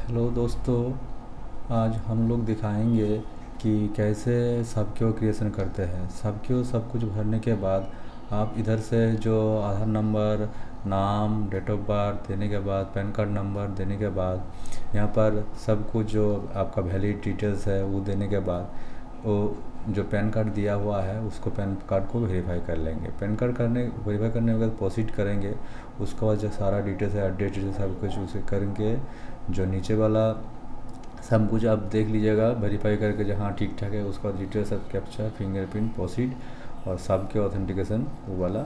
Hello दोस्तों। आज हम लोग दिखाएंगे कि कैसे सबक्यू क्रिएशन करते हैं। सबक्यू सब कुछ भरने के बाद आप इधर से जो आधार नंबर, नाम, डेट ऑफ बर्थ देने के बाद, पैन कार्ड नंबर देने के बाद, यहाँ पर सब कुछ जो आपका वैलिड डिटेल्स है वो देने के बाद वो जो पैन कार्ड दिया हुआ है उसको पैन कार्ड को वेरीफाई कर लेंगे। पैन कार्ड वेरीफाई करने के बाद प्रोसीड करेंगे। उसके बाद जो सारा डिटेल्स है, एड्रेस डिटेल्स सब कुछ उसे करेंगे। जो नीचे वाला सब कुछ आप देख लीजिएगा वेरीफाई करके, जहाँ ठीक ठाक है उसका डिटेल्स सब कैप्चर, फिंगरप्रिंट, प्रोसीड और सबके ऑथेंटिकेशन वो वाला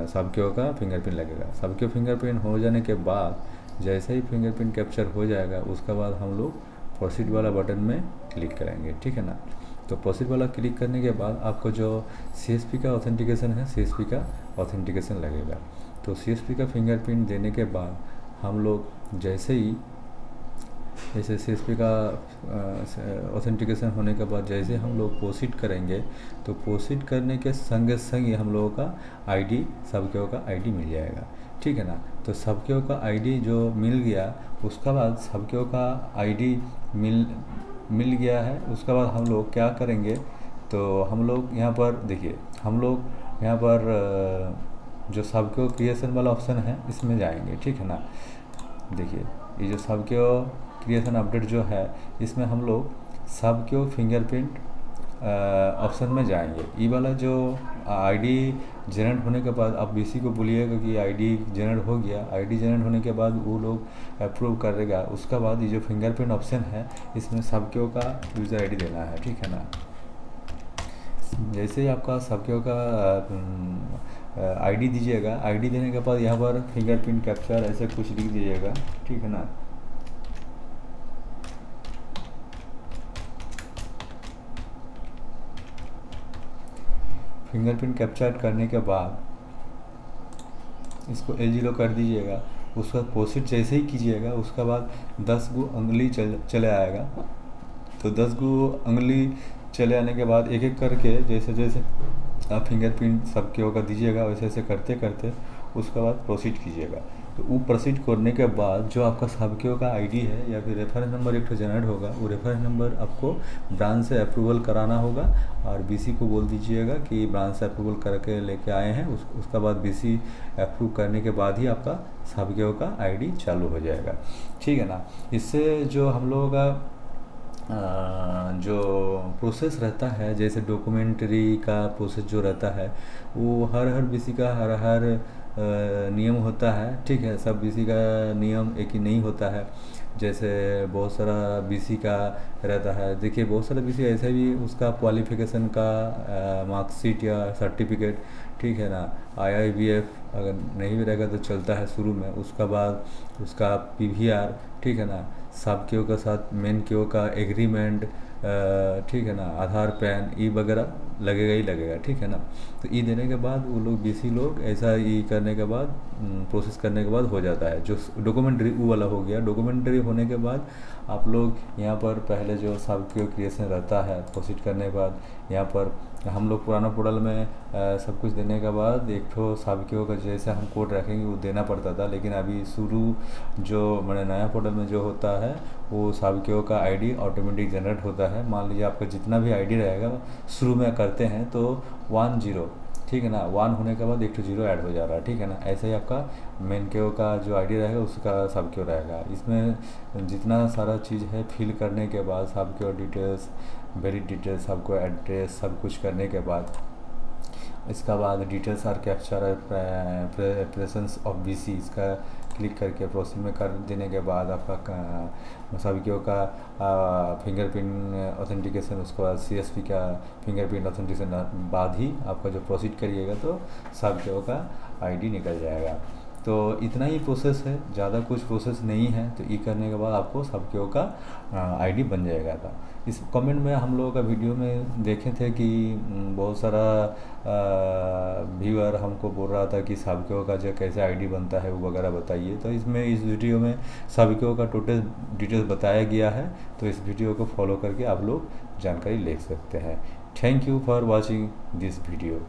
सबके का फिंगरप्रिंट लगेगा। सबके फिंगरप्रिंट हो जाने के बाद जैसे ही फिंगरप्रिंट कैप्चर हो जाएगा उसके बाद हम लोग प्रोसीड वाला बटन में क्लिक करेंगे, ठीक है ना। तो प्रोसीड वाला क्लिक करने के बाद आपको जो सीएसपी का ऑथेंटिकेशन है, सीएसपी का ऑथेंटिकेशन लगेगा। तो सीएसपी का फिंगरप्रिंट देने के बाद हम लोग जैसे सीएसपी का ऑथेंटिकेशन होने के बाद जैसे हम लोग प्रोसीड करेंगे तो प्रोसीड करने के संगे संग ही हम लोगों का आईडी, सबक्यू का आईडी मिल जाएगा, ठीक है ना। तो सबक्यू का आईडी जो मिल गया उसका बाद सबक्यू का आईडी मिल गया है। उसके बाद हम लोग क्या करेंगे, तो हम लोग यहाँ पर देखिए, हम लोग यहाँ पर जो सबक्यू क्रिएशन वाला ऑप्शन है इसमें जाएंगे, ठीक है ना। देखिए ये जो सबक्यू क्रिएशन अपडेट जो है इसमें हम लोग सबक्यू फिंगरप्रिंट ऑप्शन में जाएंगे। ये वाला जो आईडी जनरेट होने के बाद आप बीसी को बोलिएगा कि आईडी जनरेट हो गया। आईडी जनरेट होने के बाद वो लोग अप्रूव करेगा। उसका बाद ये जो फिंगरप्रिंट ऑप्शन है इसमें सबक्यू का यूज़र आईडी देना है, ठीक है ना। जैसे ही आपका सबक्यू का आईडी दीजिएगा, आईडी देने के बाद यहाँ पर फिंगरप्रिंट कैप्चर ऐसे कुछ लिख दीजिएगा, ठीक है ना। फिंगरप्रिंट कैप्चर करने के बाद इसको A0 कर दीजिएगा। उसका प्रोसीड जैसे ही कीजिएगा उसके बाद 10 गो उंगली चले आएगा। तो 10 गो उंगली चले आने के बाद एक एक करके जैसे जैसे आप फिंगरप्रिंट सबके होगा दीजिएगा वैसे वैसे करते करते उसके बाद प्रोसीड कीजिएगा। तो वो प्रोसीड करने के बाद जो आपका सबक्यू का आईडी है या फिर रेफरेंस नंबर एक जनरेट होगा, वो रेफरेंस नंबर आपको ब्रांच से अप्रूवल कराना होगा और बीसी को बोल दीजिएगा कि ब्रांच से अप्रूवल करके लेके आए हैं। उसका बाद बीसी अप्रूव करने के बाद ही आपका सबक्यू का आईडी चालू हो जाएगा, ठीक है ना। इससे जो हम लोगों का जो प्रोसेस रहता है, जैसे डॉक्यूमेंट्री का प्रोसेस जो रहता है वो हर बीसी का हर नियम होता है, ठीक है। सब बीसी का नियम एक ही नहीं होता है। जैसे बहुत सारा बीसी का रहता है। देखिए बहुत सारा बीसी ऐसे भी उसका क्वालिफिकेशन का मार्कशीट या सर्टिफिकेट, ठीक है ना, IIBF अगर नहीं भी रहेगा तो चलता है शुरू में। उसका बाद उसका PVR, ठीक है ना, सब क्यू का साथ मेन क्यू का एग्रीमेंट, ठीक है ना, आधार, पैन, ई वगैरह लगेगा ही लगेगा, ठीक है ना। तो ई देने के बाद वो लोग बीसी लोग ऐसा ई करने के बाद प्रोसेस करने के बाद हो जाता है। जो डॉक्यूमेंट्री वो वाला हो गया। डॉक्यूमेंट्री होने के बाद आप लोग यहाँ पर पहले जो सबक्यू क्रिएशन रहता है प्रोसीड करने के बाद यहाँ पर हम लोग पुराना पोर्टल में सब कुछ देने के बाद एक तो सबक्यू का जैसे हम कोड रखेंगे वो देना पड़ता था, लेकिन अभी शुरू जो मैंने नया पोर्टल में जो होता है वो सबक्यू का आईडी ऑटोमेटिक जनरेट होता है। मान लीजिए आपका जितना भी आईडी रहेगा शुरू में करते हैं तो 10, ठीक है ना, 1 होने के बाद एक तो 0 ऐड हो जा रहा है, ठीक है ना। ऐसे ही आपका मेन क्यू का जो आईडी रहेगा उसका सबक्यू रहेगा। इसमें जितना सारा चीज़ है फिल करने के बाद सबक्यू डिटेल्स, वेरिड डिटेल्स, सबको एड्रेस सब कुछ करने के बाद इसका बाद details are capture presence of BC, इसका क्लिक करके प्रोसीड में कर देने के बाद आपका सबक्यू का फिंगरप्रिंट ऑथेंटिकेशन, उसके बाद सीएसपी का फिंगरप्रिंट ऑथेंटिकेशन बाद ही आपका जो प्रोसीड करिएगा तो सबक्यू का आईडी निकल जाएगा। तो इतना ही प्रोसेस है, ज़्यादा कुछ प्रोसेस नहीं है। तो ये करने के बाद आपको सबक्यू का आईडी बन जाएगा था। इस कमेंट में हम लोगों का वीडियो में देखे थे कि बहुत सारा व्यूअर हमको बोल रहा था कि सबक्यू का जो कैसे आईडी बनता है वो वगैरह बताइए। तो इसमें इस वीडियो में सबक्यू का टोटल डिटेल्स बताया गया है। तो इस वीडियो को फॉलो करके आप लोग जानकारी ले सकते हैं। Thank you for watching this video.